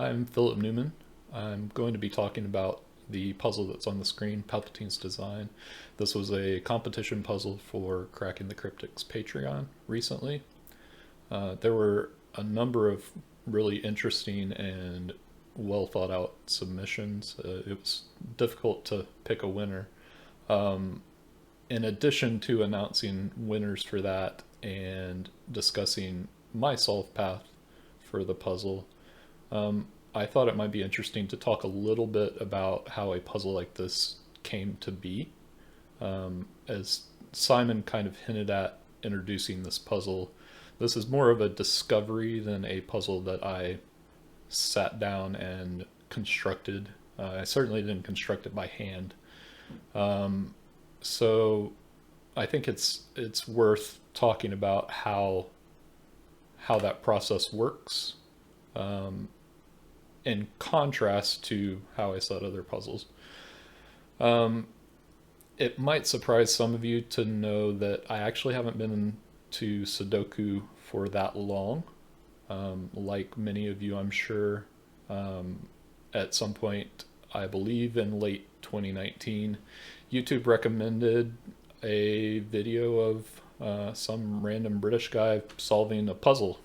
I'm Philip Newman. I'm going to be talking about the puzzle that's on the screen, Palpatine's design. This was a competition puzzle for Cracking the Cryptic's Patreon recently. There were a number of really interesting and well thought out submissions. It was difficult to pick a winner. Um, in addition to announcing winners for that and discussing my solve path for the puzzle, I thought it might be interesting to talk a little bit about how a puzzle like this came to be. As Simon kind of hinted at introducing this puzzle, this is more of a discovery than a puzzle that I sat down and constructed. I certainly didn't construct it by hand. So I think it's worth talking about how that process works, in contrast to how I set other puzzles. Um, it might surprise some of you to know that I actually haven't been to sudoku for that long. Like many of you, I'm sure, at some point, I believe in late 2019, YouTube recommended a video of some random British guy solving a puzzle.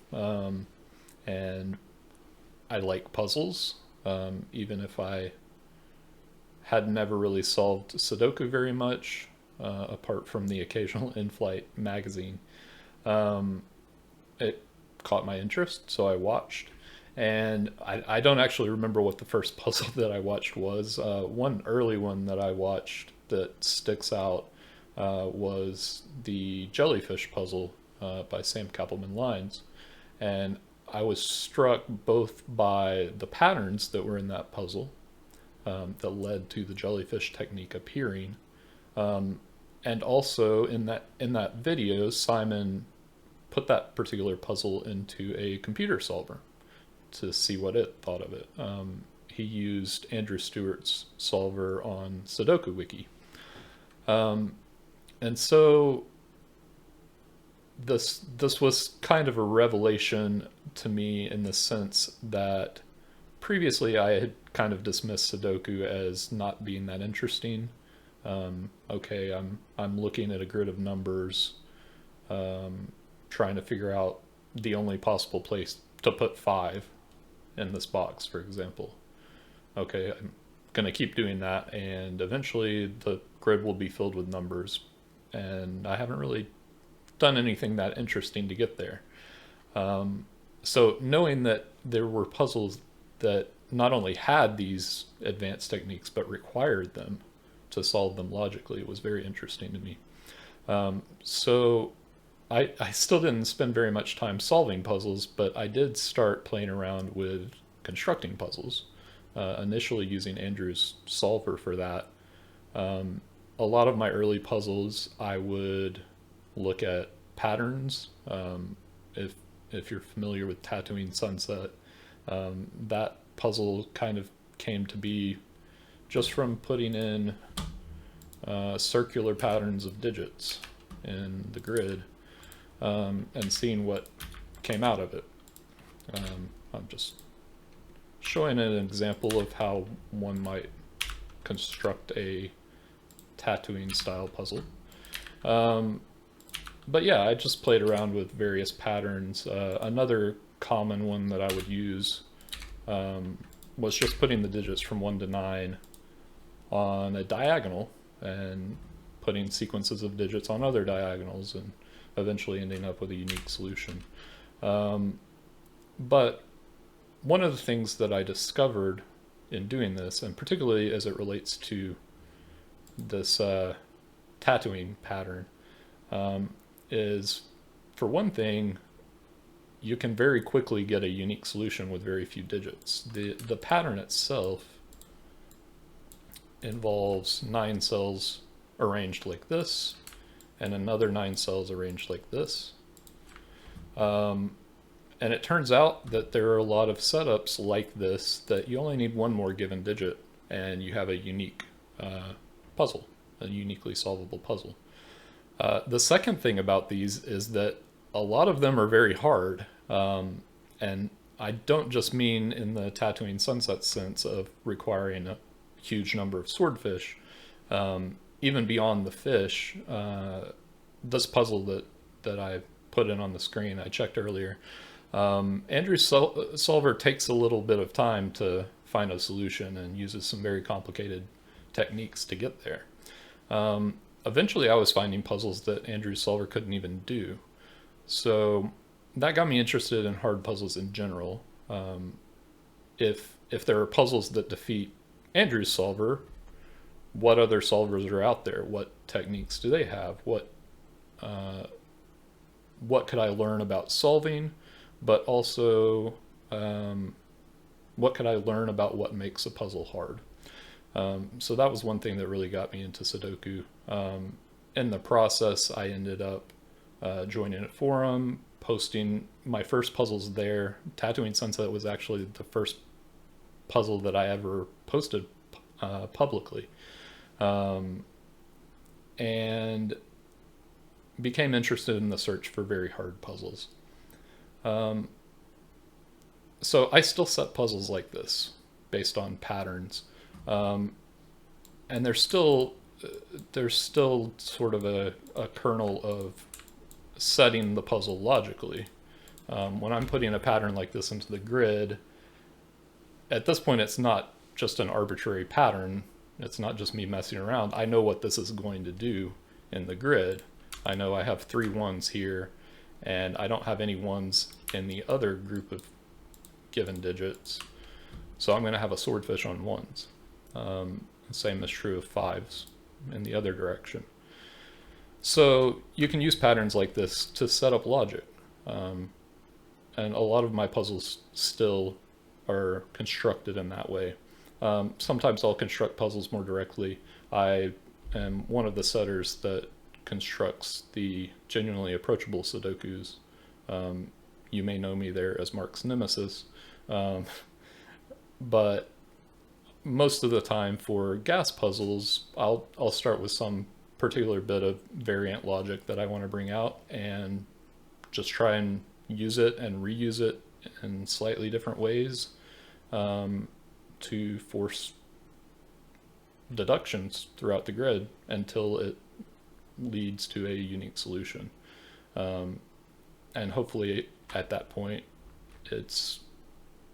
And I like puzzles, even if I had never really solved Sudoku very much, apart from the occasional in-flight magazine. Um, it caught my interest, so I watched. And I don't actually remember what the first puzzle that I watched was. One early one that I watched that sticks out was the jellyfish puzzle by Sam Kappelman-Lyons. And I was struck both by the patterns that were in that puzzle, that led to the jellyfish technique appearing, um, and also in that video, Simon put that particular puzzle into a computer solver to see what it thought of it. He used Andrew Stewart's solver on Sudoku Wiki, um, and so this was kind of a revelation to me in the sense that previously I had kind of dismissed Sudoku as not being that interesting. Okay, I'm looking at a grid of numbers, um, trying to figure out the only possible place to put five in this box, for example. Okay, I'm gonna keep doing that, and eventually the grid will be filled with numbers, and I haven't really done anything that interesting to get there. So knowing that there were puzzles that not only had these advanced techniques but required them to solve them logically was very interesting to me. So I still didn't spend very much time solving puzzles, but I did start playing around with constructing puzzles, initially using Andrew's solver for that. A lot of my early puzzles, I would look at patterns. If if you're familiar with Tattooing Sunset, that puzzle kind of came to be just from putting in circular patterns of digits in the grid, and seeing what came out of it. I'm just showing an example of how one might construct a tattooing style puzzle. But yeah, I just played around with various patterns. Another common one that I would use, was just putting the digits from 1 to 9 on a diagonal and putting sequences of digits on other diagonals and eventually ending up with a unique solution. But one of the things that I discovered in doing this, and particularly as it relates to this tattooing pattern, is, for one thing, you can very quickly get a unique solution with very few digits. The pattern itself involves 9 cells arranged like this, and another 9 cells arranged like this. And it turns out that there are a lot of setups like this that you only need one more given digit, and you have a unique puzzle, a uniquely solvable puzzle. The second thing about these is that a lot of them are very hard, and I don't just mean in the Tatooine Sunset sense of requiring a huge number of swordfish. Even beyond the fish, this puzzle that I put in on the screen, I checked earlier, Andrew Solver takes a little bit of time to find a solution and uses some very complicated techniques to get there. Eventually, I was finding puzzles that Andrew Solver couldn't even do. So that got me interested in hard puzzles in general. If there are puzzles that defeat Andrew's solver, what other solvers are out there? What techniques do they have? What could I learn about solving? But also, what could I learn about what makes a puzzle hard? So that was one thing that really got me into Sudoku. In the process, I ended up joining a forum, posting my first puzzles there. Tatooine Sunset was actually the first puzzle that I ever posted publicly. And became interested in the search for very hard puzzles. So I still set puzzles like this based on patterns. And there's still sort of a kernel of setting the puzzle logically. When I'm putting a pattern like this into the grid, at this point it's not just an arbitrary pattern. It's not just me messing around. I know what this is going to do in the grid. I know I have 3 1s here, and I don't have any 1s in the other group of given digits. So I'm going to have a swordfish on 1s. Same is true of 5s in the other direction. So you can use patterns like this to set up logic. And a lot of my puzzles still are constructed in that way. Sometimes I'll construct puzzles more directly. I am one of the setters that constructs the genuinely approachable Sudokus. You may know me there as Mark's nemesis. But most of the time for gas puzzles, I'll start with some particular bit of variant logic that I want to bring out and just try and use it and reuse it in slightly different ways to force deductions throughout the grid until it leads to a unique solution. And hopefully at that point, it's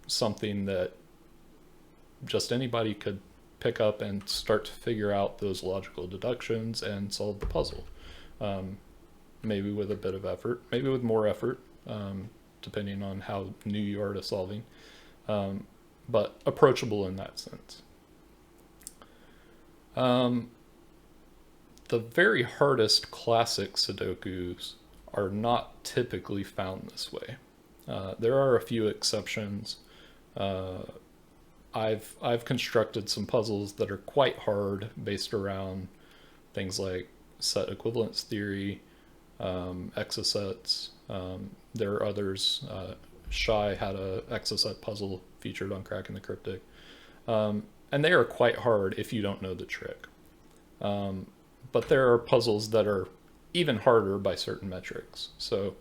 something that just anybody could pick up and start to figure out those logical deductions and solve the puzzle. Maybe with a bit of effort, maybe with more effort, depending on how new you are to solving, but approachable in that sense. The very hardest classic Sudokus are not typically found this way. There are a few exceptions. I've constructed some puzzles that are quite hard based around things like set equivalence theory, exosets. There are others. Shy had a exoset puzzle featured on Cracking the Cryptic. And they are quite hard if you don't know the trick. But there are puzzles that are even harder by certain metrics. So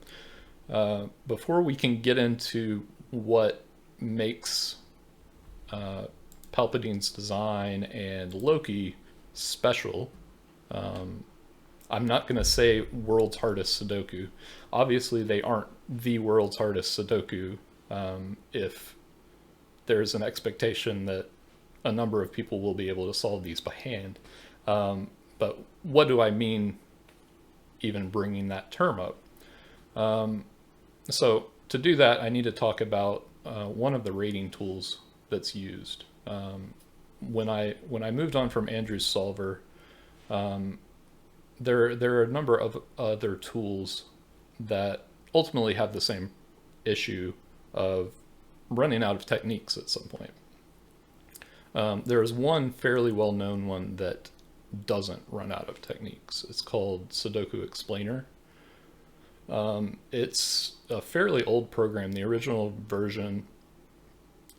before we can get into what makes Palpatine's design and Loki special, I'm not going to say world's hardest Sudoku. Obviously, they aren't the world's hardest Sudoku if there's an expectation that a number of people will be able to solve these by hand. But what do I mean even bringing that term up? So to do that, I need to talk about one of the rating tools that's used. When I moved on from Andrew's solver, there are a number of other tools that ultimately have the same issue of running out of techniques at some point. There is one fairly well-known one that doesn't run out of techniques. It's called Sudoku Explainer. It's a fairly old program. The original version,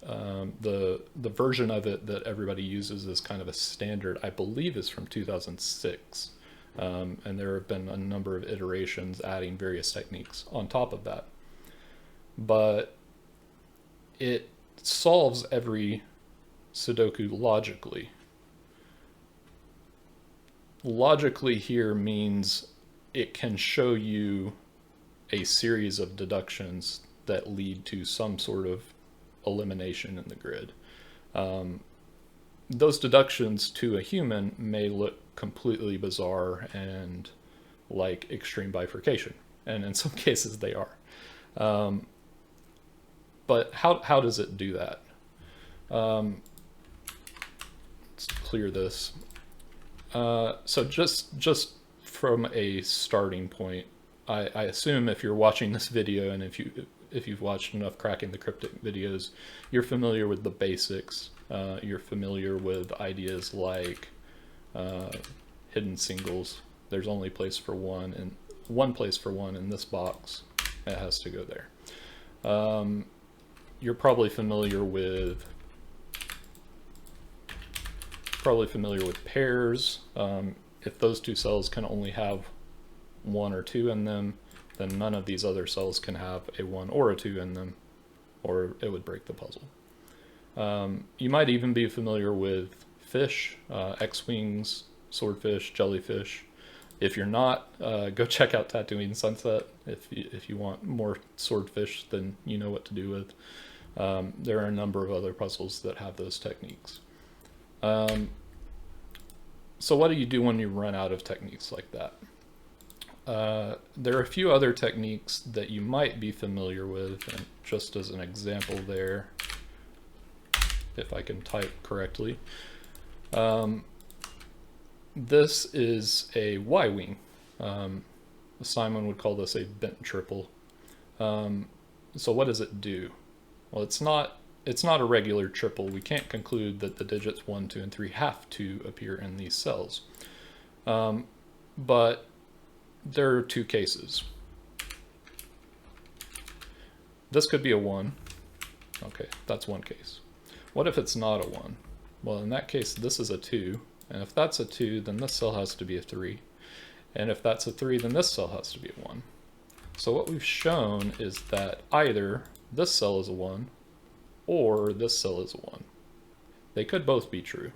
the version of it that everybody uses as kind of a standard, I believe, is from 2006. And there have been a number of iterations adding various techniques on top of that. But it solves every Sudoku logically. Logically here means it can show you a series of deductions that lead to some sort of elimination in the grid. Those deductions to a human may look completely bizarre and like extreme bifurcation, and in some cases they are. But how does it do that? Let's clear this. So just from a starting point, I assume if you're watching this video and if you've watched enough Cracking the Cryptic videos, you're familiar with the basics. You're familiar with ideas like hidden singles. There's only place for one, and one place for one in this box. It has to go there. You're probably familiar with pairs. If those two cells can only have 1 or 2 in them, then none of these other cells can have a 1 or a 2 in them, or it would break the puzzle. You might even be familiar with fish, X-wings, swordfish, jellyfish. If you're not, go check out Tatooine Sunset if you want more swordfish than you know what to do with. There are a number of other puzzles that have those techniques. So what do you do when you run out of techniques like that? There are a few other techniques that you might be familiar with, and just as an example there, if I can type correctly, this is a Y-wing. Simon would call this a bent triple. So what does it do? Well, it's not a regular triple. We can't conclude that the digits 1, 2, and 3 have to appear in these cells. But there are 2 cases. This could be a 1. Okay, that's one case. What if it's not a 1? Well, in that case, this is a 2. And if that's a 2, then this cell has to be a 3. And if that's a 3, then this cell has to be a 1. So what we've shown is that either this cell is a 1 or this cell is a 1. They could both be true.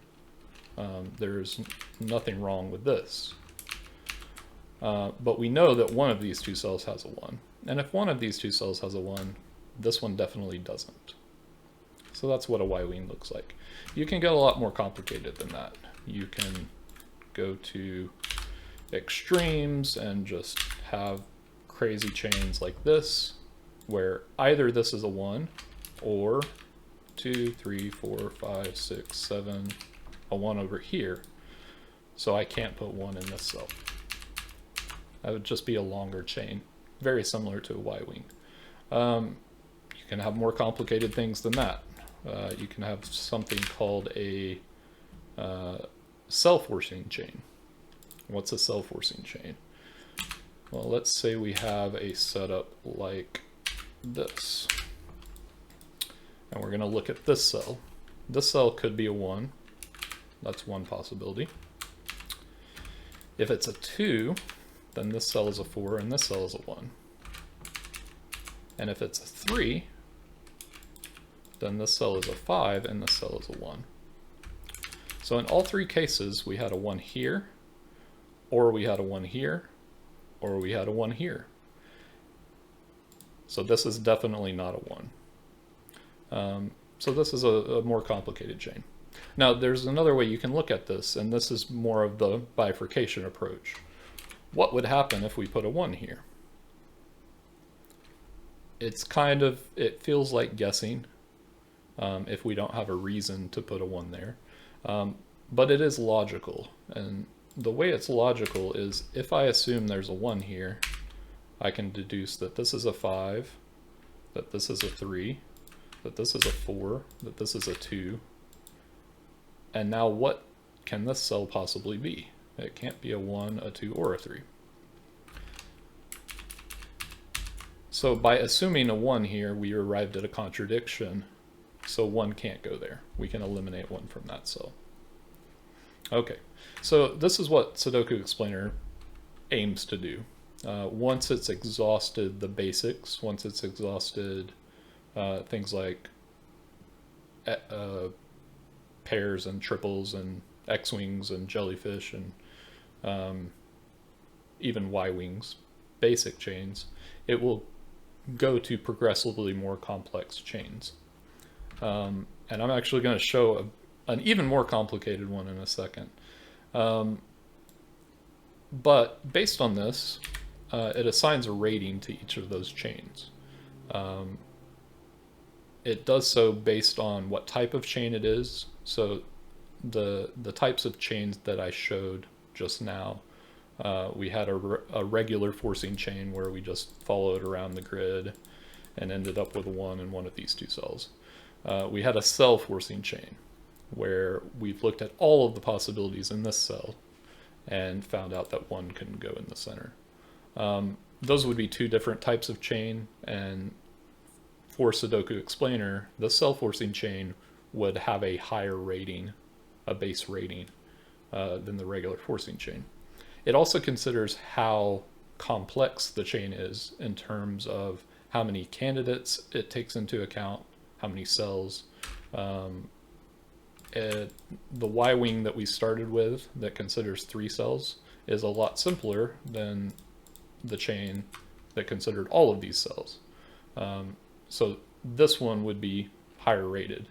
There's nothing wrong with this. But we know that one of these 2 cells has a 1. And if one of these 2 cells has a 1, this one definitely doesn't. So that's what a Y-wing looks like. You can get a lot more complicated than that. You can go to extremes and just have crazy chains like this, where either this is a 1 or 2, 3, 4, 5, 6, 7, a 1 over here. So I can't put 1 in this cell. That would just be a longer chain, very similar to a Y-wing. You can have more complicated things than that. You can have something called a cell-forcing chain. What's a cell-forcing chain? Well, let's say we have a setup like this. And we're going to look at this cell. This cell could be a 1. That's one possibility. If it's a 2, then this cell is a 4 and this cell is a 1. And if it's a 3, then this cell is a 5 and this cell is a 1. So in all 3 cases, we had a 1 here, or we had a 1 here, or we had a 1 here. So this is definitely not a 1. So this is a more complicated chain. Now there's another way you can look at this, and this is more of the bifurcation approach. What would happen if we put a 1 here? It feels like guessing if we don't have a reason to put a 1 there. But it is logical, and the way it's logical is if I assume there's a 1 here, I can deduce that this is a 5, that this is a 3, that this is a 4, that this is a 2, and now what can this cell possibly be? It can't be a 1, a 2, or a 3. So by assuming a 1 here, we arrived at a contradiction, so 1 can't go there. We can eliminate 1 from that cell. Okay, so this is what Sudoku Explainer aims to do. Once it's exhausted the basics, once it's exhausted things like pairs and triples and X-wings and jellyfish and even Y-wings, basic chains. It will go to progressively more complex chains. And I'm actually going to show an even more complicated one in a second. But based on this, it assigns a rating to each of those chains. It does so based on what type of chain it is. So the types of chains that I showed just now, we had a regular forcing chain where we just followed around the grid and ended up with a 1 in one of these two cells. We had a cell forcing chain where we've looked at all of the possibilities in this cell and found out that 1 couldn't go in the center. Those would be two different types of chain, and for Sudoku Explainer, the cell forcing chain would have a higher rating, a base rating, than the regular forcing chain. It also considers how complex the chain is in terms of how many candidates it takes into account, how many cells. The Y-wing that we started with that considers 3 cells is a lot simpler than the chain that considered all of these cells. So this one would be higher rated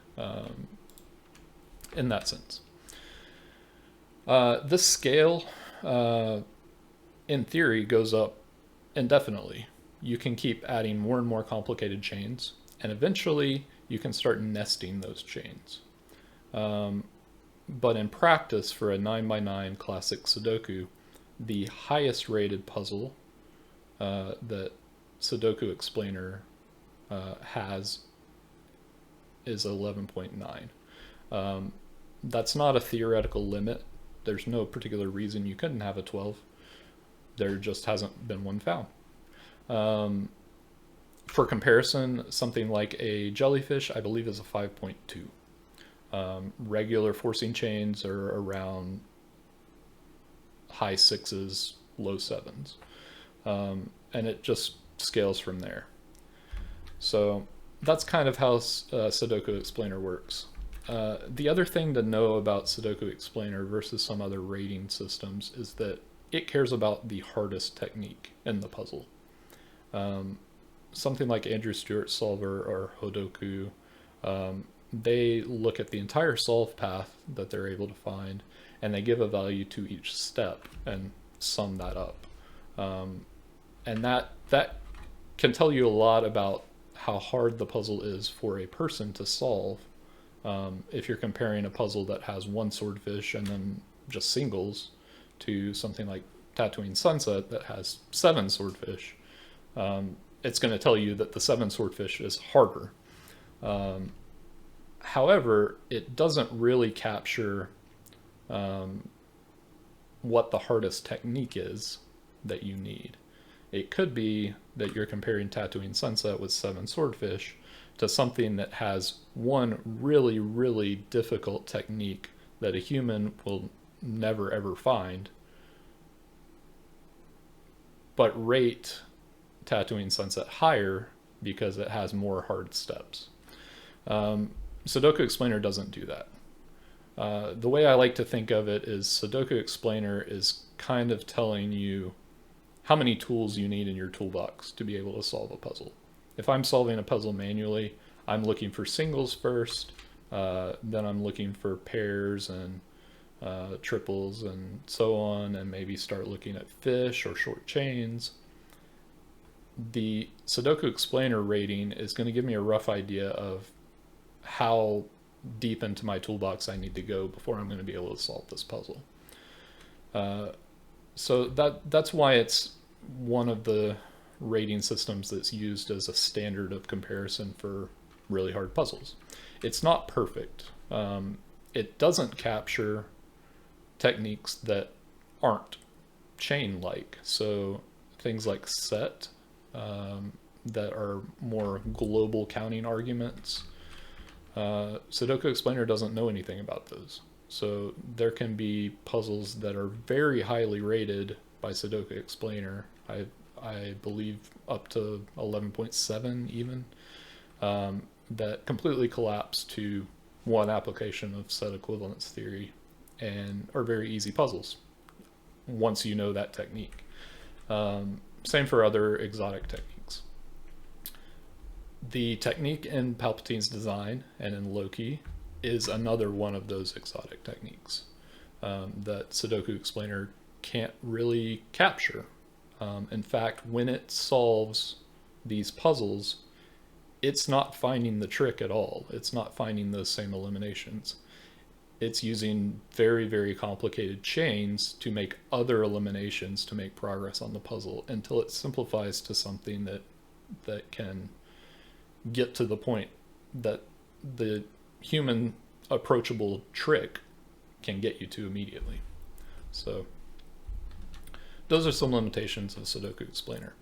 in that sense. This scale, in theory, goes up indefinitely. You can keep adding more and more complicated chains, and eventually you can start nesting those chains. But in practice, for a 9x9 classic Sudoku, the highest rated puzzle that Sudoku Explainer has is 11.9. That's not a theoretical limit. There's no particular reason you couldn't have a 12. There just hasn't been one found. For comparison, something like a jellyfish, I believe, is a 5.2. Regular forcing chains are around high 6s, low 7s. And it just scales from there. So that's kind of how Sudoku Explainer works. The other thing to know about Sudoku Explainer versus some other rating systems is that it cares about the hardest technique in the puzzle. Something like Andrew Stewart Solver or Hodoku, they look at the entire solve path that they're able to find, and they give a value to each step and sum that up. And that can tell you a lot about how hard the puzzle is for a person to solve. If you're comparing a puzzle that has 1 swordfish and then just singles to something like Tatooine Sunset that has 7 swordfish, it's going to tell you that the 7 swordfish is harder. However, it doesn't really capture what the hardest technique is that you need. It could be that you're comparing Tatooine Sunset with 7 swordfish to something that has one really, really difficult technique that a human will never ever find, but rate Tatooine Sunset higher because it has more hard steps. Sudoku Explainer doesn't do that. The way I like to think of it is Sudoku Explainer is kind of telling you how many tools you need in your toolbox to be able to solve a puzzle. If I'm solving a puzzle manually, I'm looking for singles first, then I'm looking for pairs and triples and so on, and maybe start looking at fish or short chains. The Sudoku Explainer rating is going to give me a rough idea of how deep into my toolbox I need to go before I'm going to be able to solve this puzzle. So that's why it's one of the rating systems that's used as a standard of comparison for really hard puzzles. It's not perfect. It doesn't capture techniques that aren't chain-like. So things like set, that are more global counting arguments. Sudoku Explainer doesn't know anything about those. So there can be puzzles that are very highly rated by Sudoku Explainer. I believe up to 11.7 even, that completely collapse to one application of set equivalence theory and are very easy puzzles once you know that technique. Same for other exotic techniques. The technique in Palpatine's design and in Loki is another one of those exotic techniques that Sudoku Explainer can't really capture. In fact, when it solves these puzzles, it's not finding the trick at all. It's not finding those same eliminations. It's using very, very complicated chains to make other eliminations to make progress on the puzzle until it simplifies to something that can get to the point that the human approachable trick can get you to immediately. So those are some limitations of Sudoku Explainer.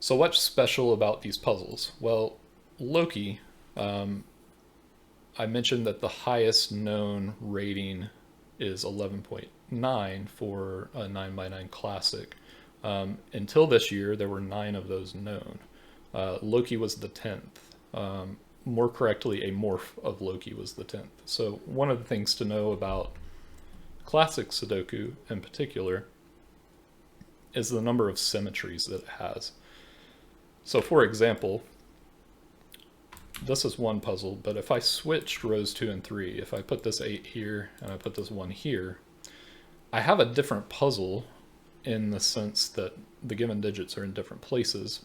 So what's special about these puzzles? Well, Loki, I mentioned that the highest known rating is 11.9 for a 9x9 classic. Until this year, there were 9 of those known. Loki was the 10th. More correctly, a morph of Loki was the 10th. So one of the things to know about classic Sudoku in particular is the number of symmetries that it has. So for example, this is one puzzle, but if I switched rows 2 and 3, if I put this 8 here and I put this 1 here, I have a different puzzle in the sense that the given digits are in different places,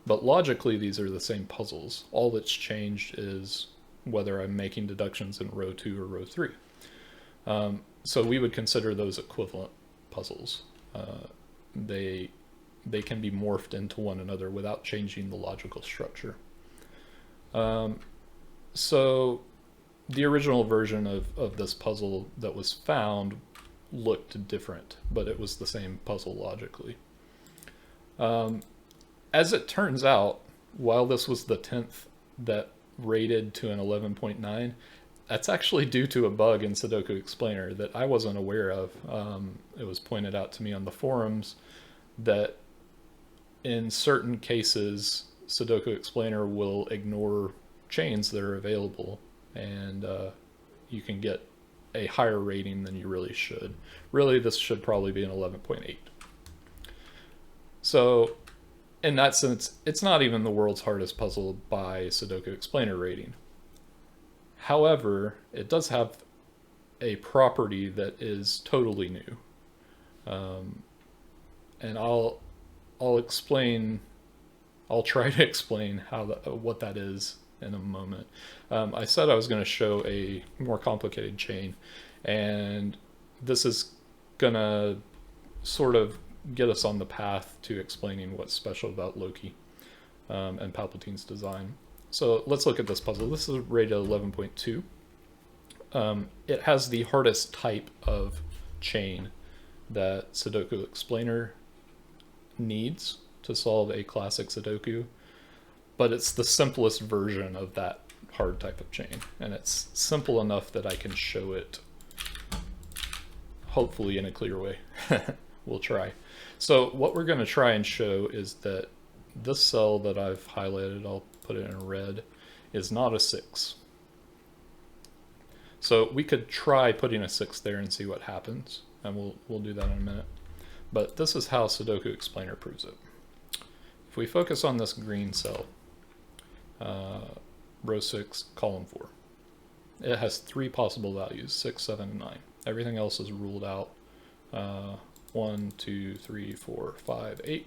but logically these are the same puzzles. All that's changed is whether I'm making deductions in row 2 or row 3. So we would consider those equivalent puzzles. They can be morphed into one another without changing the logical structure. So the original version of this puzzle that was found looked different, but it was the same puzzle logically. As it turns out, while this was the 10th that rated to an 11.9, that's actually due to a bug in Sudoku Explainer that I wasn't aware of. It was pointed out to me on the forums that in certain cases, Sudoku Explainer will ignore chains that are available, and you can get a higher rating than you really should. Really, this should probably be an 11.8. So in that sense, it's not even the world's hardest puzzle by Sudoku Explainer rating. However, it does have a property that is totally new. And I'll try to explain what that is in a moment. I said I was going to show a more complicated chain, and this is going to sort of get us on the path to explaining what's special about Loki and Palpatine's design. So let's look at this puzzle. This is rated 11.2. It has the hardest type of chain that Sudoku Explainer needs to solve a classic Sudoku, but it's the simplest version of that hard type of chain, and it's simple enough that I can show it hopefully in a clear way. We'll try. So what we're going to try and show is that this cell that I've highlighted, I'll put it in red, is not a 6. So we could try putting a 6 there and see what happens, and we'll do that in a minute. But this is how Sudoku Explainer proves it. If we focus on this green cell, row 6, column 4, it has 3 possible values, 6, 7, and 9. Everything else is ruled out. 1, 2, 3, 4, 5, 8.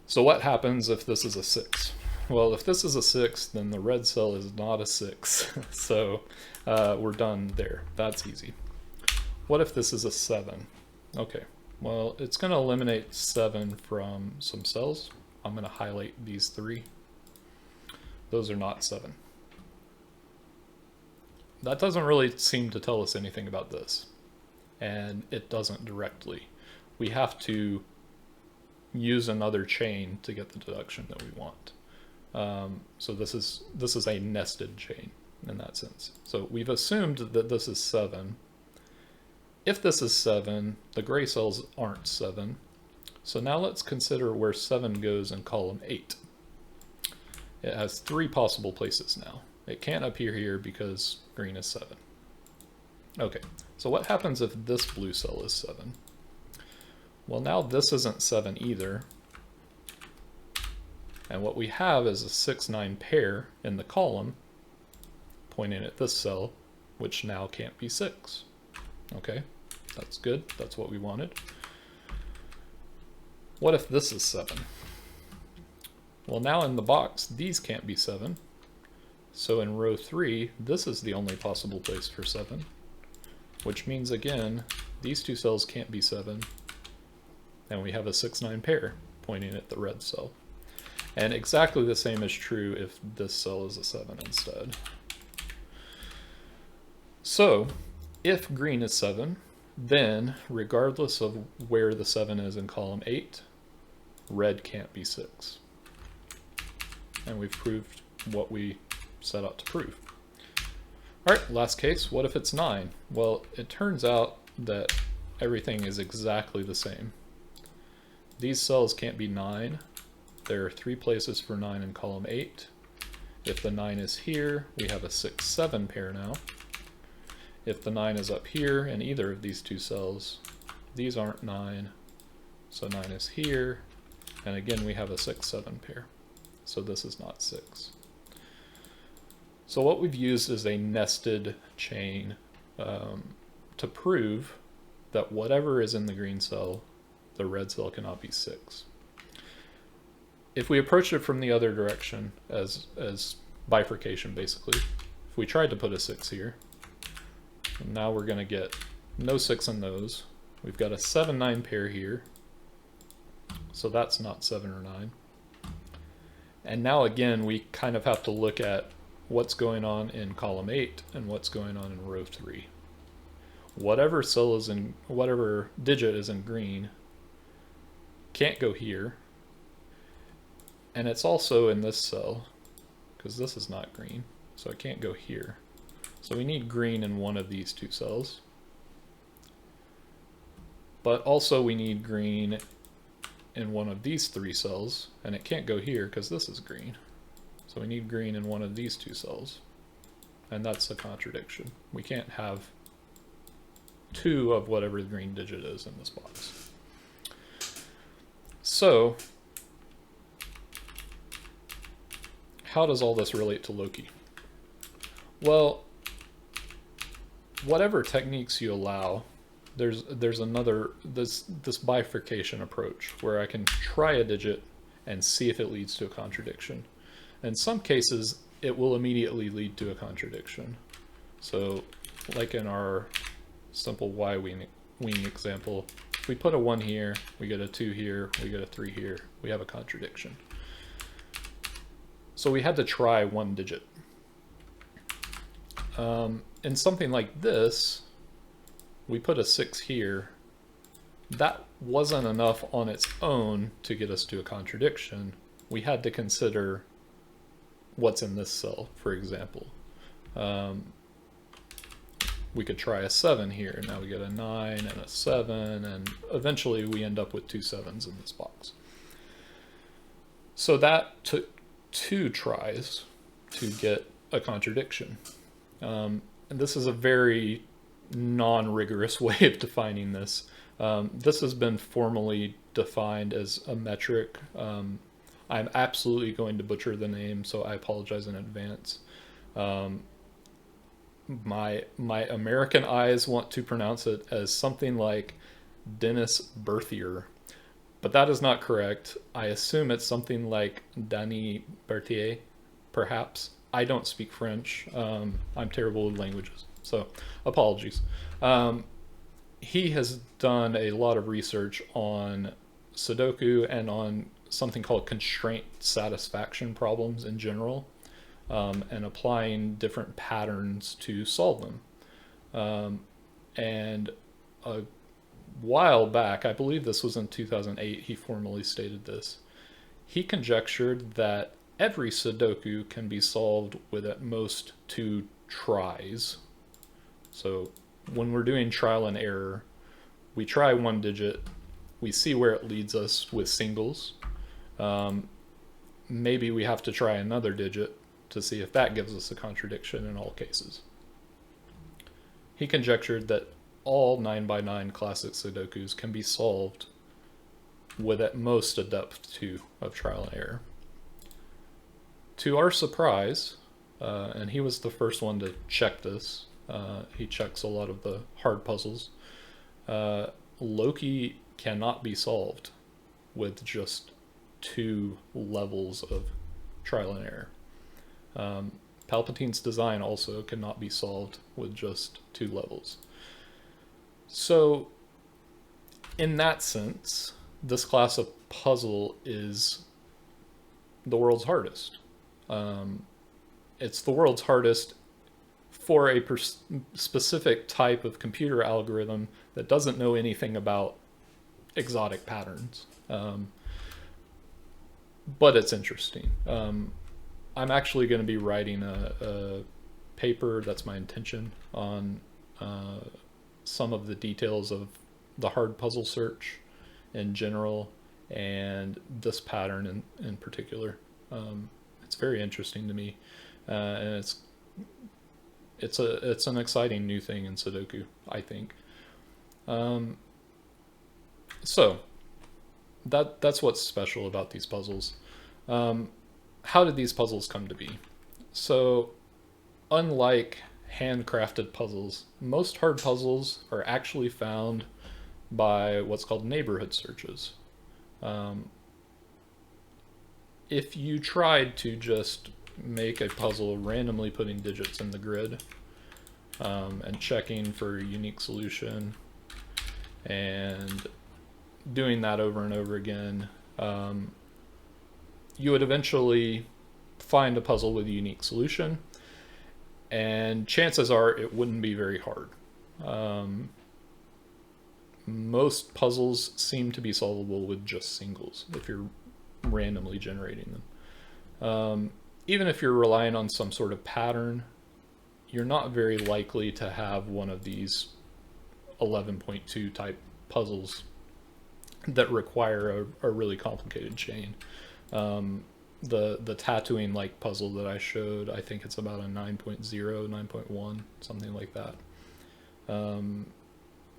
So what happens if this is a 6? Well, if this is a 6, then the red cell is not a 6. So we're done there. That's easy. What if this is a 7? Okay, well, it's going to eliminate 7 from some cells. I'm going to highlight these 3. Those are not 7. That doesn't really seem to tell us anything about this. And it doesn't directly. We have to use another chain to get the deduction that we want. So this is a nested chain in that sense. So we've assumed that this is 7. If this is 7, the gray cells aren't 7. So now let's consider where 7 goes in column 8. It has 3 possible places now. It can't appear here because green is 7. Okay, so what happens if this blue cell is 7? Well, now this isn't 7 either. And what we have is a 6-9 pair in the column pointing at this cell, which now can't be 6. Okay, that's good. That's what we wanted. What if this is 7? Well, now in the box, these can't be 7. So in row 3, this is the only possible place for 7, which means, again, these two cells can't be 7, and we have a 6-9 pair pointing at the red cell. And exactly the same is true if this cell is a 7 instead. So, if green is 7, then, regardless of where the 7 is in column 8, red can't be 6. And we've proved what we set out to prove. Alright, last case, what if it's 9? Well, it turns out that everything is exactly the same. These cells can't be 9. There are 3 places for 9 in column 8. If the 9 is here, we have a 6-7 pair now. If the 9 is up here in either of these two cells, these aren't 9, so 9 is here, and again we have a 6-7 pair. So this is not 6. So what we've used is a nested chain to prove that whatever is in the green cell, the red cell cannot be 6. If we approach it from the other direction as bifurcation, basically, if we tried to put a 6 here, now we're going to get no 6 in those. We've got a 7-9 pair here, so that's not 7 or 9. And now again, we kind of have to look at what's going on in column 8 and what's going on in row 3. Whatever cell is in, whatever digit is in green can't go here. And it's also in this cell, because this is not green, so it can't go here. So we need green in one of these two cells. But also we need green in one of these 3 cells, and it can't go here because this is green. So we need green in one of these 2 cells. And that's a contradiction. We can't have 2 of whatever the green digit is in this box. So, how does all this relate to Loki? Well, whatever techniques you allow, there's this bifurcation approach where I can try a digit and see if it leads to a contradiction. In some cases, it will immediately lead to a contradiction. So, like in our simple Y-wing example, if we put a 1 here, we get a 2 here, we get a 3 here, we have a contradiction. So we had to try one digit. In something like this, we put a 6 here. That wasn't enough on its own to get us to a contradiction. We had to consider what's in this cell, for example. We could try a 7 here. Now we get a 9 and a 7, and eventually we end up with 2 7s in this box. So that took 2 tries to get a contradiction. And this is a very non-rigorous way of defining this. This has been formally defined as a metric. I'm absolutely going to butcher the name, so I apologize in advance. My American eyes want to pronounce it as something like Dennis Berthier, but that is not correct. I assume it's something like Danny Berthier, perhaps. I don't speak French. I'm terrible with languages, so apologies. He has done a lot of research on Sudoku and on something called constraint satisfaction problems in general, and applying different patterns to solve them. And a while back, I believe this was in 2008, he formally stated this. He conjectured that every Sudoku can be solved with at most 2 tries. So when we're doing trial and error, we try one digit, we see where it leads us with singles. Maybe we have to try another digit, to see if that gives us a contradiction in all cases. He conjectured that all 9x9 classic Sudokus can be solved with at most a depth 2 of trial and error. To our surprise, and he was the first one to check this, he checks a lot of the hard puzzles, Loki cannot be solved with just 2 levels of trial and error. Palpatine's design also cannot be solved with just 2 levels. So, in that sense, this class of puzzle is the world's hardest. It's the world's hardest for a specific type of computer algorithm that doesn't know anything about exotic patterns. But it's interesting. I'm actually going to be writing a paper, that's my intention, on some of the details of the hard puzzle search in general and this pattern in particular. It's very interesting to me, and it's an exciting new thing in Sudoku, I think. So that's what's special about these puzzles. How did these puzzles come to be? So, unlike handcrafted puzzles, most hard puzzles are actually found by what's called neighborhood searches. If you tried to just make a puzzle randomly putting digits in the grid and checking for a unique solution and doing that over and over again, you would eventually find a puzzle with a unique solution, and chances are it wouldn't be very hard. Most puzzles seem to be solvable with just singles if you're randomly generating them. Even if you're relying on some sort of pattern, you're not very likely to have one of these 11.2 type puzzles that require a really complicated chain. The tattooing like puzzle that I showed, I think it's about a 9.0, 9.1, something like that.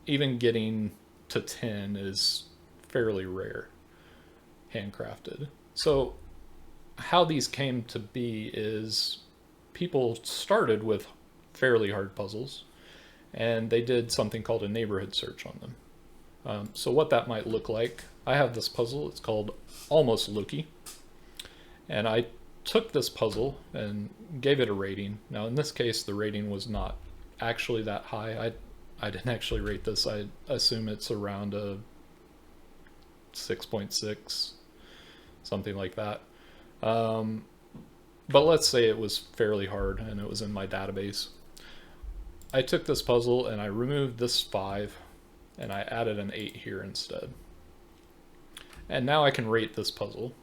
Even getting to 10 is fairly rare, handcrafted. So how these came to be is people started with fairly hard puzzles, and they did something called a neighborhood search on them. So what that might look like, I have this puzzle, it's called Almost Loki, and I took this puzzle and gave it a rating. Now in this case the rating was not actually that high. I didn't actually rate this. I assume it's around a 6.6, something like that. But let's say it was fairly hard and it was in my database. I took this puzzle and I removed this 5 and I added an 8 here instead. And now I can rate this puzzle.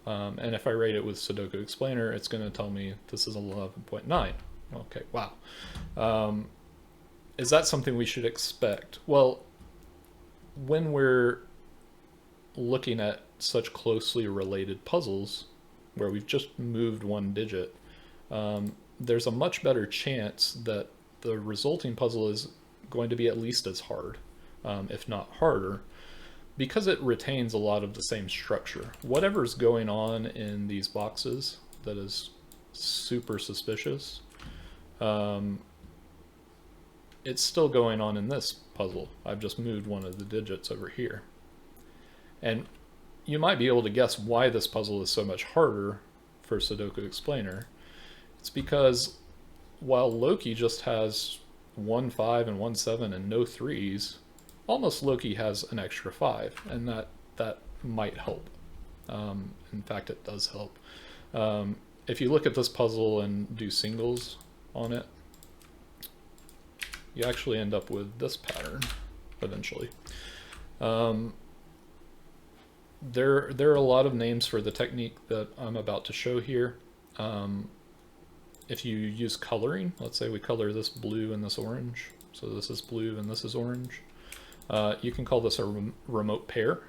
And if I rate it with Sudoku Explainer, it's going to tell me this is 11.9. Okay, wow. Is that something we should expect? Well, when we're looking at such closely related puzzles, where we've just moved one digit, there's a much better chance that the resulting puzzle is going to be at least as hard, if not harder, because it retains a lot of the same structure. Whatever's going on in these boxes that is super suspicious, it's still going on in this puzzle. I've just moved one of the digits over here. And you might be able to guess why this puzzle is so much harder for Sudoku Explainer. It's because while Loki just has 1 5 and 1 7 and no 3s, Almost Loki has an extra 5, and that might help. In fact, it does help. If you look at this puzzle and do singles on it, you actually end up with this pattern eventually. There are a lot of names for the technique that I'm about to show here. If you use coloring, let's say we color this blue and this orange, so this is blue and this is orange, you can call this a remote pair.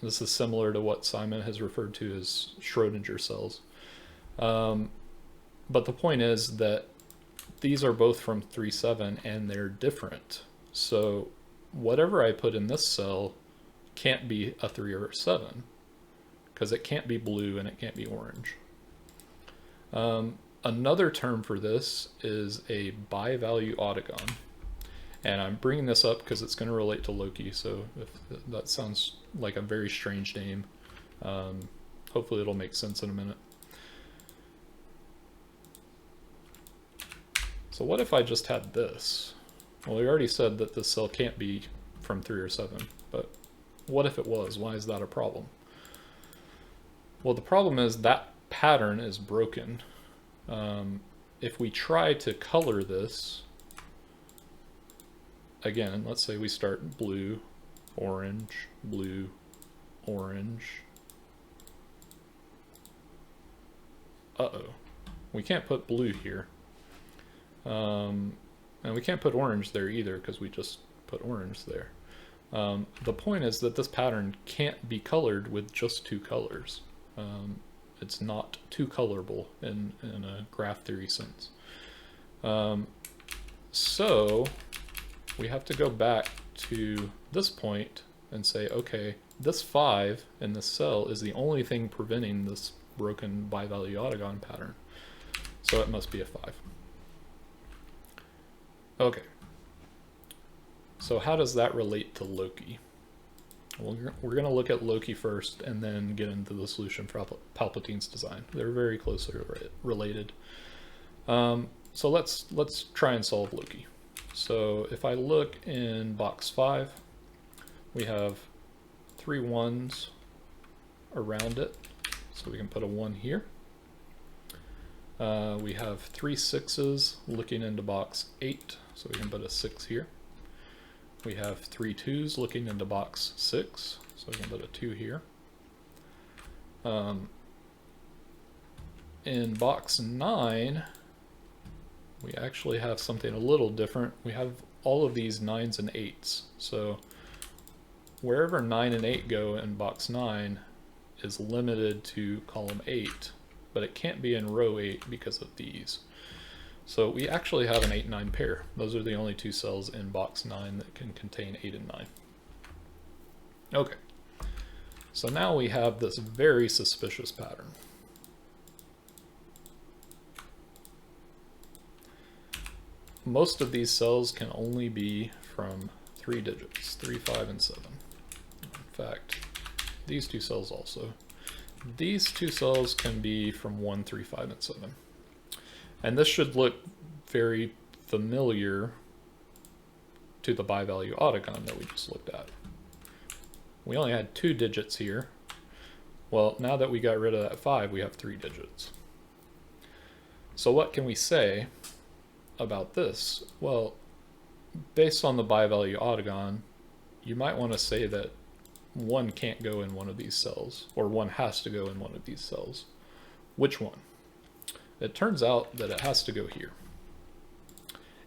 This is similar to what Simon has referred to as Schrodinger cells. But the point is that these are both from 3.7 and they're different. So whatever I put in this cell can't be a 3 or a 7 because it can't be blue and it can't be orange. Another term for this is a bi-value autogon. And I'm bringing this up because it's going to relate to Loki, so if that sounds like a very strange name, hopefully it'll make sense in a minute. So what if I just had this? Well, we already said that this cell can't be from 3 or 7, but what if it was? Why is that a problem? Well, the problem is that pattern is broken. If we try to color this, again, let's say we start blue, orange, blue, orange. Uh-oh. We can't put blue here. And we can't put orange there either because we just put orange there. The point is that this pattern can't be colored with just two colors. It's not two colorable in a graph theory sense. So we have to go back to this point and say, okay, this 5 in this cell is the only thing preventing this broken bi-value autogon pattern. So it must be a 5. Okay. So how does that relate to Loki? Well, we're going to look at Loki first and then get into the solution for Palpatine's design. They're very closely related. So let's try and solve Loki. So if I look in box 5, we have 3 1s around it. So we can put a 1 here. We have 3 6s looking into box 8. So we can put a 6 here. We have 3 2s looking into box 6. So we can put a 2 here. In box 9, we actually have something a little different. We have all of these 9s and 8s. So wherever 9 and 8 go in box 9 is limited to column 8, but it can't be in row 8 because of these. So we actually have an 8-9 pair. Those are the only 2 cells in box 9 that can contain 8 and 9. Okay, so now we have this very suspicious pattern. Most of these cells can only be from 3 digits, 3, 5, and 7. In fact, these 2 cells also. These 2 cells can be from 1, 3, 5, and 7. And this should look very familiar to the bi-value autogon that we just looked at. We only had 2 digits here. Well, now that we got rid of that 5, we have 3 digits. So what can we say about this? Well, based on the bi-value autogon, you might want to say that 1 can't go in one of these cells, or 1 has to go in one of these cells. Which one? It turns out that it has to go here.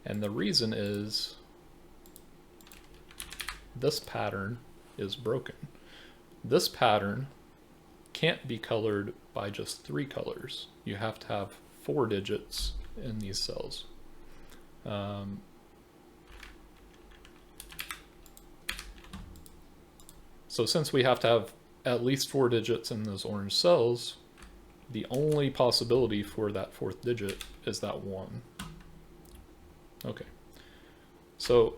And the reason is this pattern is broken. This pattern can't be colored by just 3 colors. You have to have 4 digits in these cells. So since we have to have at least 4 digits in those orange cells, the only possibility for that 4th digit is that 1. Okay. So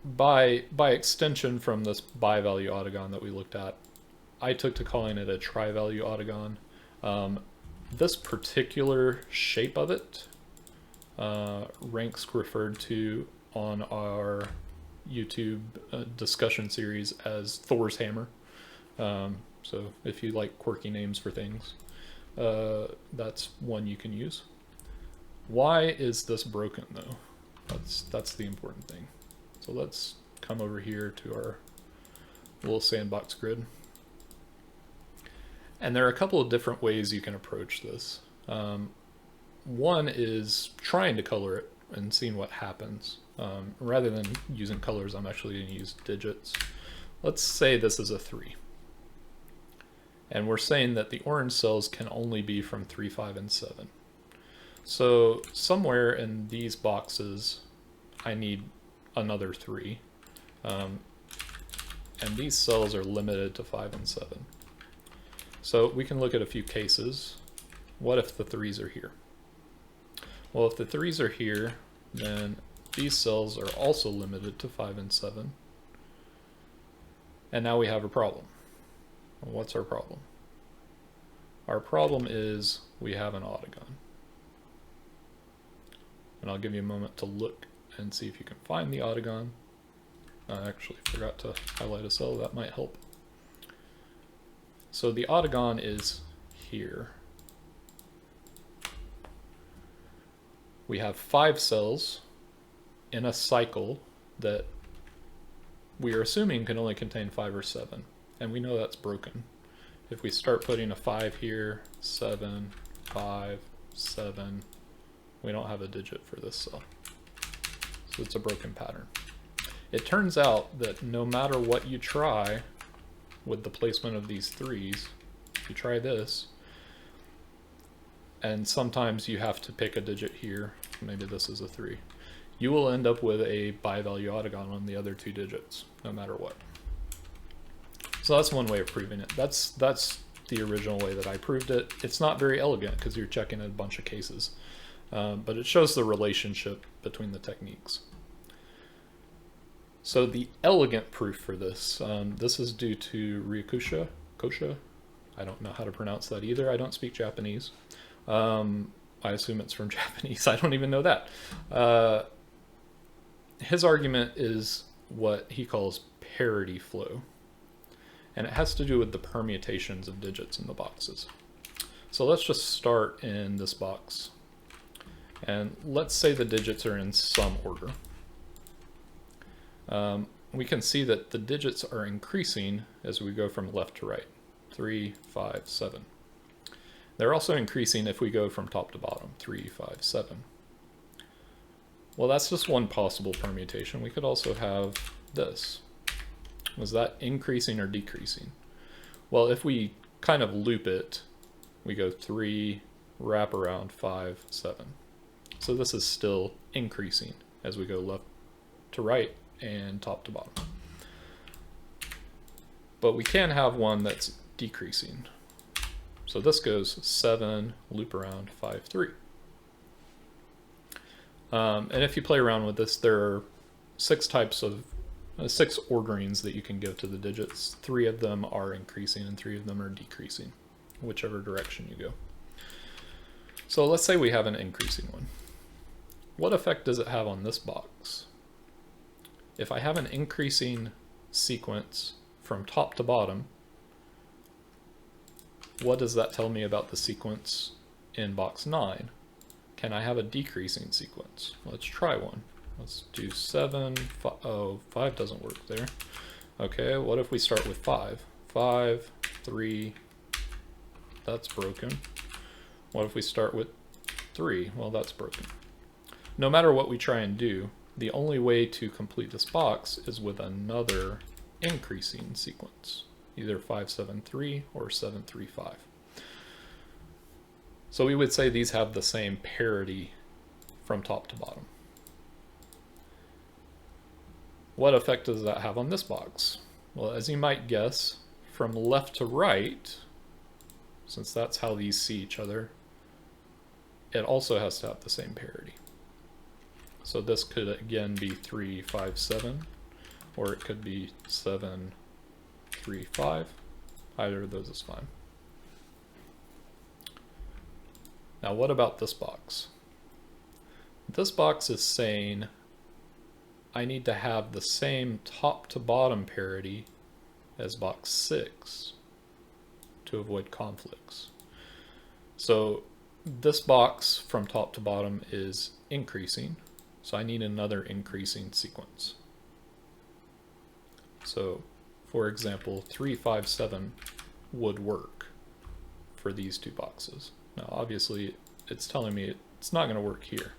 by extension from this bi-value autogon that we looked at, I took to calling it a tri-value autogon. This particular shape of it ranks referred to on our YouTube discussion series as Thor's hammer. So if you like quirky names for things, that's one you can use. Why is this broken though? That's the important thing. So let's come over here to our little sandbox grid. And there are a couple of different ways you can approach this. One is trying to color it and seeing what happens. Rather than using colors, I'm actually going to use digits. Let's say this is a 3. And we're saying that the orange cells can only be from 3, 5, and 7. So somewhere in these boxes, I need another 3. And these cells are limited to 5 and 7. So we can look at a few cases. What if the 3s are here? Well, if the 3s are here, then these cells are also limited to 5 and 7. And now we have a problem. What's our problem? Our problem is we have an autogon. And I'll give you a moment to look and see if you can find the autogon. I actually forgot to highlight a cell, that might help. So the autogon is here. We have 5 cells in a cycle that we are assuming can only contain 5 or 7. And we know that's broken. If we start putting a 5 here, 7, 5, 7, we don't have a digit for this cell. So it's a broken pattern. It turns out that no matter what you try with the placement of these 3s, if you try this, and sometimes you have to pick a digit here, maybe this is a 3, you will end up with a bi-value autogon on the other 2 digits, no matter what. So that's one way of proving it. That's the original way that I proved it. It's not very elegant because you're checking a bunch of cases, but it shows the relationship between the techniques. So the elegant proof for this, this is due to Ryakusha, Kosha. I don't know how to pronounce that either. I don't speak Japanese. I assume it's from Japanese. I don't even know that. His argument is what he calls parity flow. And it has to do with the permutations of digits in the boxes. So let's just start in this box. And let's say the digits are in some order. We can see that the digits are increasing as we go from left to right. 3, 5, 7. They're also increasing if we go from top to bottom. 3, 5, 7. Well, that's just one possible permutation. We could also have this. Was that increasing or decreasing? Well, if we kind of loop it, we go 3, wrap around, 5, 7. So this is still increasing as we go left to right and top to bottom. But we can have one that's decreasing. So this goes 7, loop around, 5, 3. And if you play around with this, there are 6 types of 6 orderings that you can give to the digits. 3 of them are increasing and 3 of them are decreasing, whichever direction you go. So let's say we have an increasing one. What effect does it have on this box? If I have an increasing sequence from top to bottom, what does that tell me about the sequence in box 9? Can I have a decreasing sequence? Let's try one. Let's do 7, 5, oh, 5 doesn't work there. Okay, what if we start with 5? 5, 3, that's broken. What if we start with 3? Well, that's broken. No matter what we try and do, the only way to complete this box is with another increasing sequence, either 5, 7, 3 or 7, 3, 5. So we would say these have the same parity from top to bottom. What effect does that have on this box? Well, as you might guess, from left to right, since that's how these see each other, it also has to have the same parity. So this could again be 3, 5, 7, or it could be 7, 3, 5. Either of those is fine. Now what about this box? This box is saying I need to have the same top to bottom parity as box 6 to avoid conflicts. So this box from top to bottom is increasing, so I need another increasing sequence. So for example, 3, 5, 7 would work for these 2 boxes. Now obviously it's telling me it's not going to work here.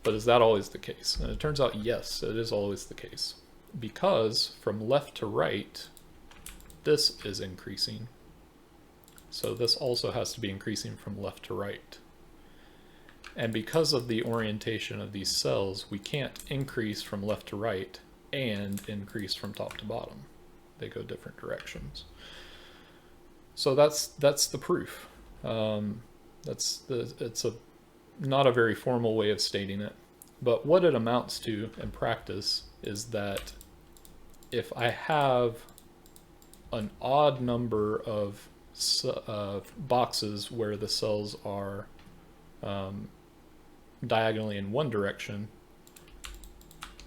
But is that always the case? And it turns out yes, it is always the case. Because from left to right, this is increasing So this also has to be increasing from left to right. And because of the orientation of these cells, we can't increase from left to right and increase from top to bottom. They go different directions. So that's the proof. It's not a very formal way of stating it, but what it amounts to in practice is that if I have an odd number of boxes where the cells are diagonally in one direction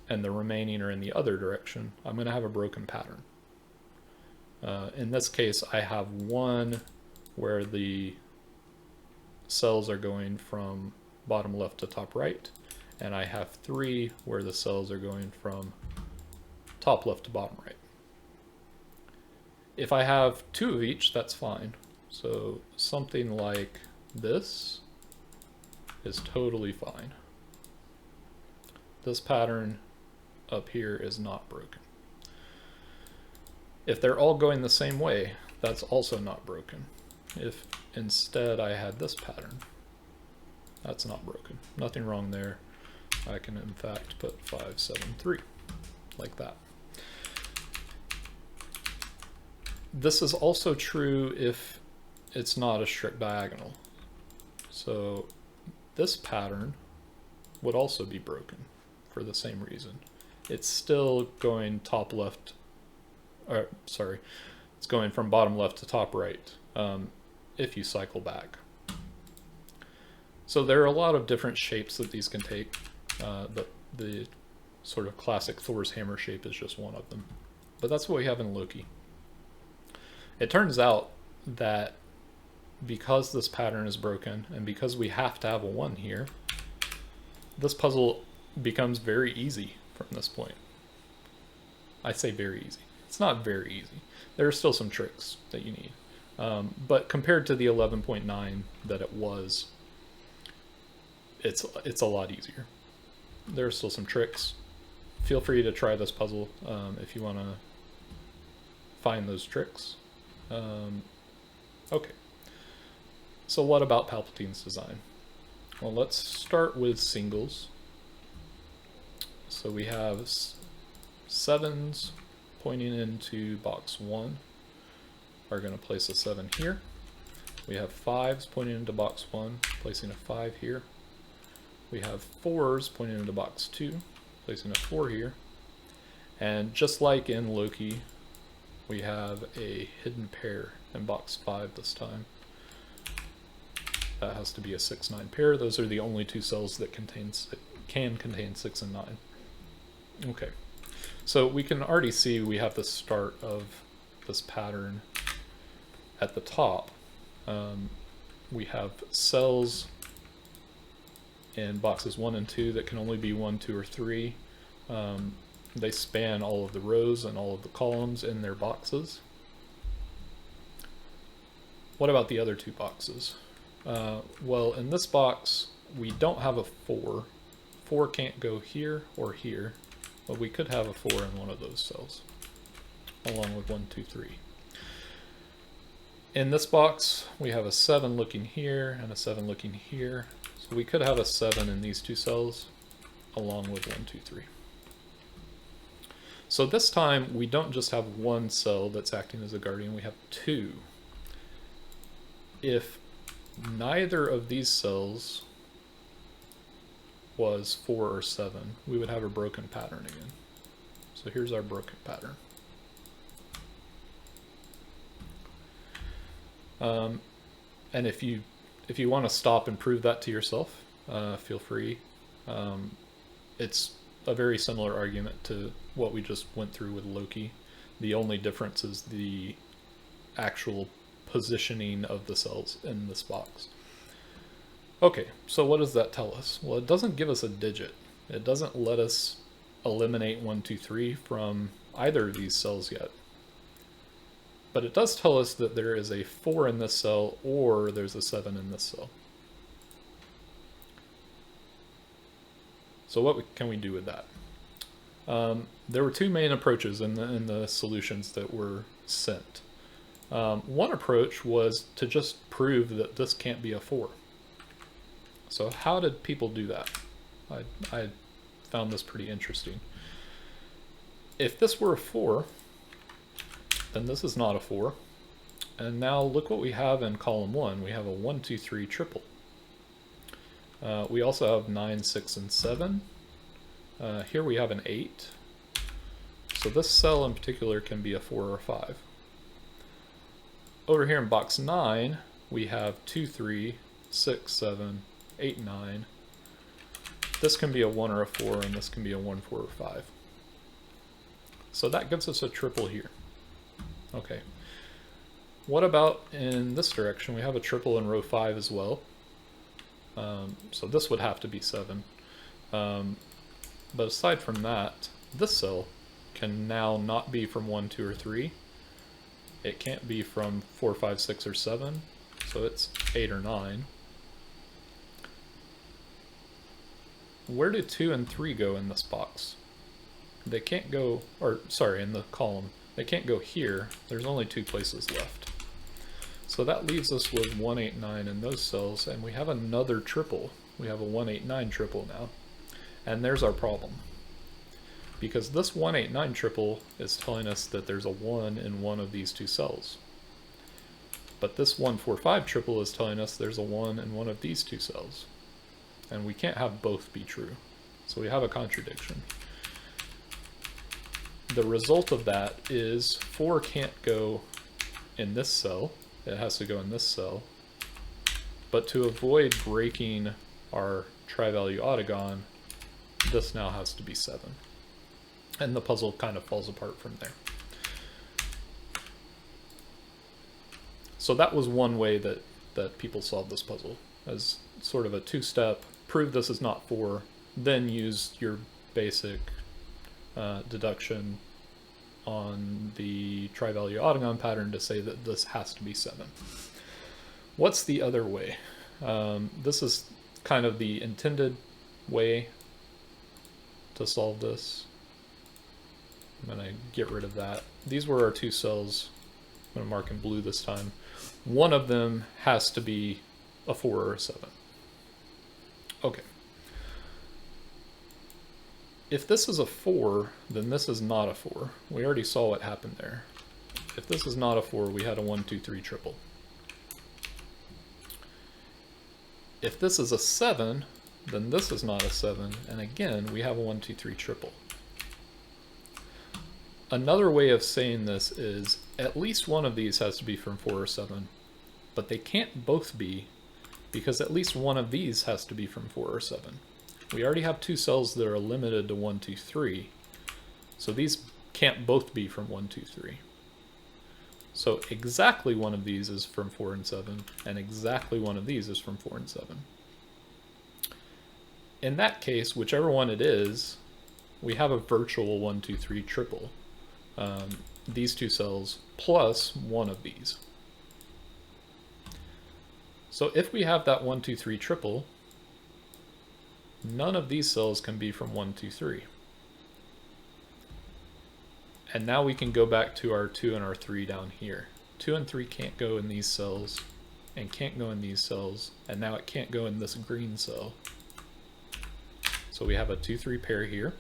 and the remaining are in the other direction, I'm going to have a broken pattern. In this case, I have one where the cells are going from bottom left to top right, and I have three where the cells are going from top left to bottom right. If I have two of each, that's fine. So something like this is totally fine. This pattern up here is not broken. If they're all going the same way, that's also not broken. If instead I had this pattern, that's not broken. Nothing wrong there. I can in fact put 5, 7, 3 like that. This is also true if it's not a strict diagonal. So this pattern would also be broken for the same reason. It's still going top left, or sorry, it's going from bottom left to top right if you cycle back. So there are a lot of different shapes that these can take. The sort of classic Thor's hammer shape is just one of them. But that's what we have in Loki. It turns out that because this pattern is broken and because we have to have a 1 here, this puzzle becomes very easy from this point. I say very easy. It's not very easy. There are still some tricks that you need. But compared to the 11.9 that it was, it's a lot easier. There are still some tricks. Feel free to try this puzzle if you want to find those tricks. Okay. So what about Palpatine's design? Well, let's start with singles. So we have 7s pointing into box 1. Are going to place a 7 here. We have 5s pointing into box 1, placing a 5 here. We have 4s pointing into box 2, placing a 4 here. And just like in Loki, we have a hidden pair in box 5 this time. That has to be a 6-9 pair. Those are the only two cells that can contain 6 and 9. Okay, so we can already see we have the start of this pattern at the top. We have cells in boxes 1 and 2 that can only be 1, 2, or 3. They span all of the rows and all of the columns in their boxes. What about the other two boxes? Well, in this box, we don't have a 4. 4 can't go here or here, but we could have a 4 in one of those cells, along with 1, 2, 3. In this box, we have a 7 looking here and a 7 looking here. So we could have a 7 in these two cells, along with 1, 2, 3. So this time, we don't just have one cell that's acting as a guardian, we have 2. If neither of these cells was 4 or 7, we would have a broken pattern again. So here's our broken pattern. And if you want to stop and prove that to yourself, feel free. It's a very similar argument to what we just went through with Loki. The only difference is the actual positioning of the cells in this box. Okay, so what does that tell us? Well, it doesn't give us a digit. It doesn't let us eliminate 1, 2, 3 from either of these cells yet. But it does tell us that there is a 4 in this cell or there's a 7 in this cell. So what can we do with that? There were two main approaches in the solutions that were sent. One approach was to just prove that this can't be a 4. So how did people do that? I found this pretty interesting. If this were a 4, then this is not a 4. And now look what we have in column 1. We have a 1, 2, 3 triple. We also have 9, 6, and 7. Here we have an 8. So this cell in particular can be a 4 or a 5. Over here in box 9, we have 2, 3, 6, 7, 8, 9. This can be a 1 or a 4, and this can be a 1, 4, or 5. So that gives us a triple here. Okay. What about in this direction? We have a triple in row 5 as well. So this would have to be 7. But aside from that, this cell can now not be from 1, 2, or 3. It can't be from 4, 5, 6, or 7. So it's 8 or 9. Where do 2 and 3 go in this box? They can't go, or sorry, in the column. They can't go here. There's only 2 places left. So that leaves us with 1, 8, 9 in those cells, and we have another triple. We have a 1, 8, 9 triple now. And there's our problem. Because this 1, 8, 9 triple is telling us that there's a 1 in one of these 2 cells. But this 1, 4, 5 triple is telling us there's a 1 in one of these 2 cells. And we can't have both be true. So we have a contradiction. The result of that is 4 can't go in this cell. It has to go in this cell. But to avoid breaking our tri-value autogon, this now has to be 7. And the puzzle kind of falls apart from there. So that was one way that people solved this puzzle, as sort of a 2-step, prove this is not 4, then use your basic deduction on the tri-value autogon pattern to say that this has to be 7. What's the other way? This is kind of the intended way to solve this. I'm going to get rid of that. These were our 2 cells. I'm going to mark in blue this time. One of them has to be a 4 or a 7. Okay. If this is a 4, then this is not a 4. We already saw what happened there. If this is not a 4, we had a 1, 2, 3 triple. If this is a 7, then this is not a 7, and again, we have a 1, 2, 3 triple. Another way of saying this is at least one of these has to be from 4 or 7, but they can't both be, because at least one of these has to be from 4 or 7. We already have 2 cells that are limited to 1, 2, 3, so these can't both be from 1, 2, 3. So exactly one of these is from 4 and 7, and exactly one of these is from 4 and 7. In that case, whichever one it is, we have a virtual 1, 2, 3 triple. These 2 cells plus one of these. So if we have that 1, 2, 3 triple, none of these cells can be from 1, 2, 3. And now we can go back to our 2 and our 3 down here. 2 and 3 can't go in these cells, and can't go in these cells, and now it can't go in this green cell. So we have a 2, 3 pair here.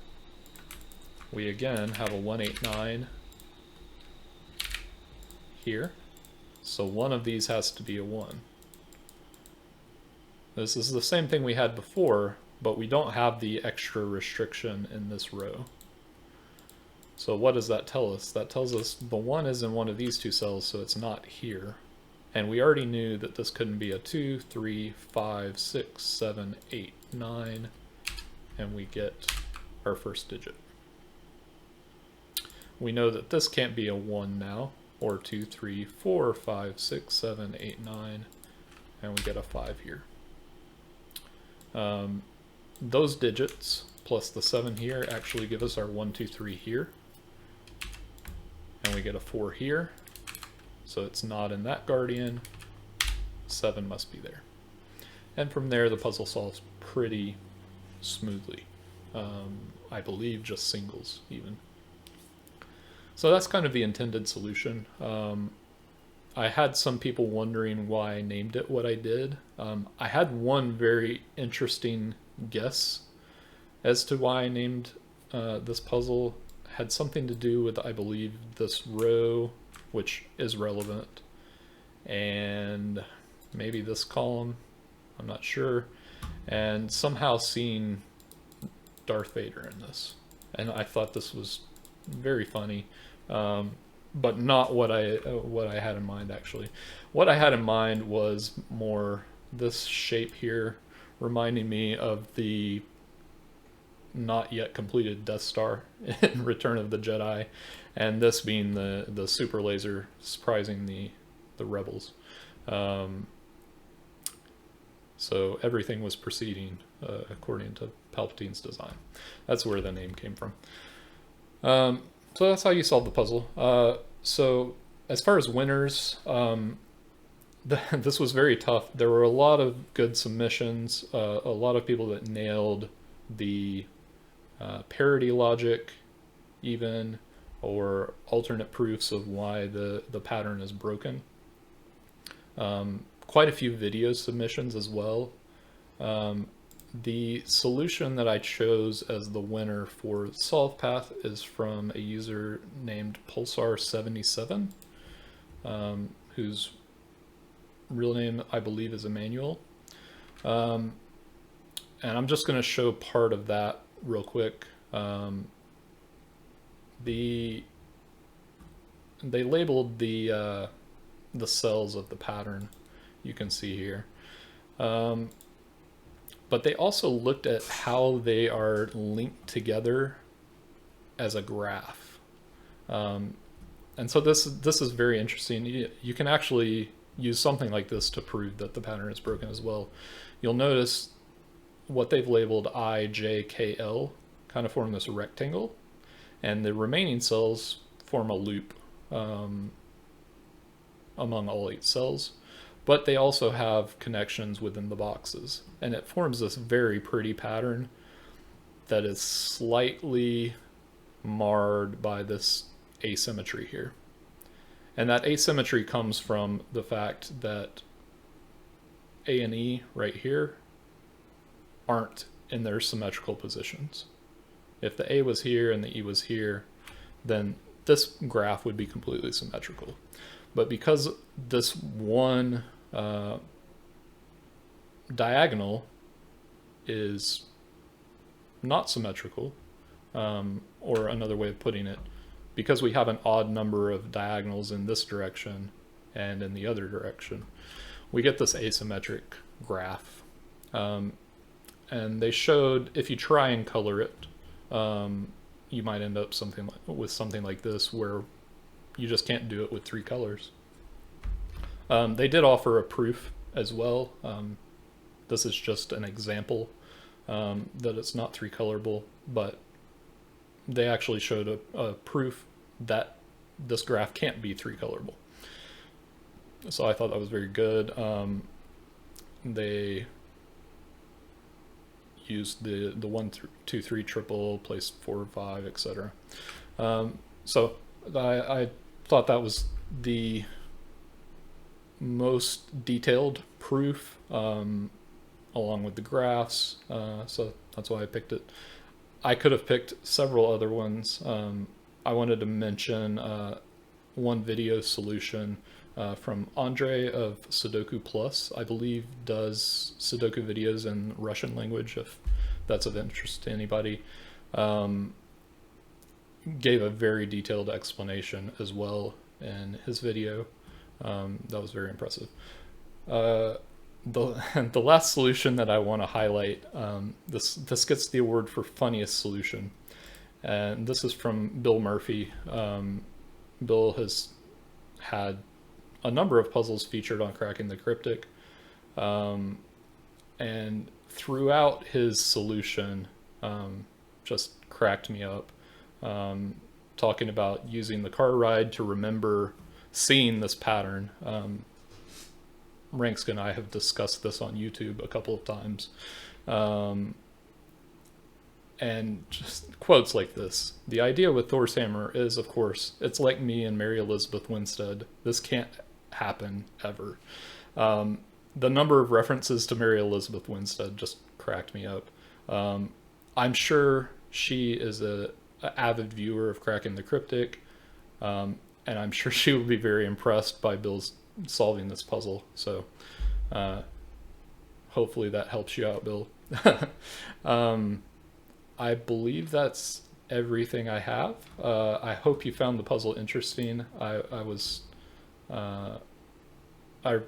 We again have a 1, 8, 9 here. So one of these has to be a 1. This is the same thing we had before, but we don't have the extra restriction in this row. So what does that tell us? That tells us the 1 is in one of these 2 cells, so it's not here. And we already knew that this couldn't be a 2, 3, 5, 6, 7, 8, 9, and we get our first digit. We know that this can't be a 1 now, or 2, 3, 4, 5, 6, 7, 8, 9, and we get a 5 here. Those digits plus the 7 here actually give us our 1, 2, 3 here. And we get a 4 here. So it's not in that guardian. 7 must be there. And from there, the puzzle solves pretty smoothly. I believe just singles even. So that's kind of the intended solution. I had some people wondering why I named it what I did. I had one very interesting guess as to why I named this puzzle. It had something to do with, I believe, this row, which is relevant, and maybe this column. I'm not sure. And somehow seeing Darth Vader in this, and I thought this was very funny, but not what I had in mind actually. What I had in mind was more this shape here, reminding me of the not yet completed Death Star in Return of the Jedi, and this being the super laser surprising the rebels. So everything was proceeding according to Palpatine's design. That's where the name came from. So that's how you solve the puzzle. So as far as winners, this was very tough. There were a lot of good submissions, a lot of people that nailed the parity logic even, or alternate proofs of why the pattern is broken. Quite a few video submissions as well. The solution that I chose as the winner for solve path is from a user named Pulsar77, whose real name I believe is Emmanuel. And I'm just going to show part of that real quick. They labeled the cells of the pattern, you can see here. But they also looked at how they are linked together as a graph. And so this is very interesting. You can actually use something like this to prove that the pattern is broken as well. You'll notice what they've labeled I, J, K, L kind of form this rectangle, and the remaining cells form a loop among all 8 cells. But they also have connections within the boxes, and it forms this very pretty pattern that is slightly marred by this asymmetry here. And that asymmetry comes from the fact that A and E right here aren't in their symmetrical positions. If the A was here and the E was here, then this graph would be completely symmetrical. But because this one diagonal is not symmetrical, or another way of putting it, because we have an odd number of diagonals in this direction and in the other direction, we get this asymmetric graph. And they showed if you try and color it, you might end up with something like this, where you just can't do it with 3 colors. They did offer a proof as well. This is just an example that it's not 3 colorable, but they actually showed a proof that this graph can't be 3 colorable. So I thought that was very good. They used the 1, 2, 3 triple, placed 4, 5, etc. So I thought that was the most detailed proof, along with the graphs, so that's why I picked it. I could have picked several other ones. I wanted to mention one video solution from Andre of Sudoku Plus. I believe does Sudoku videos in Russian language, if that's of interest to anybody. Gave a very detailed explanation as well in his video. That was very impressive. The last solution that I want to highlight, this gets the award for funniest solution, and this is from Bill Murphy. Bill has had a number of puzzles featured on Cracking the Cryptic, and throughout his solution just cracked me up, talking about using the car ride to remember seeing this pattern. Ranks and I have discussed this on YouTube a couple of times, and just quotes like this: "The idea with Thor's hammer is, of course, it's like me and Mary Elizabeth Winstead. This can't happen ever. The number of references to Mary Elizabeth Winstead just cracked me up. I'm sure she is a avid viewer of Cracking the Cryptic, and I'm sure she will be very impressed by Bill's solving this puzzle. So hopefully that helps you out, Bill. I believe that's everything I have. I hope you found the puzzle interesting. I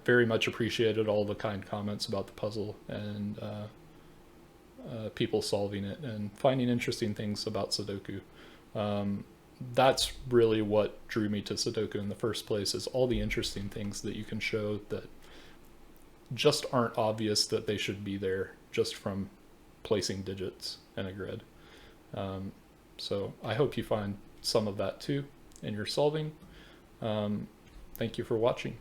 very much appreciated all the kind comments about the puzzle and people solving it and finding interesting things about Sudoku. That's really what drew me to Sudoku in the first place, is all the interesting things that you can show that just aren't obvious that they should be there just from placing digits in a grid. So I hope you find some of that too in your solving. Thank you for watching.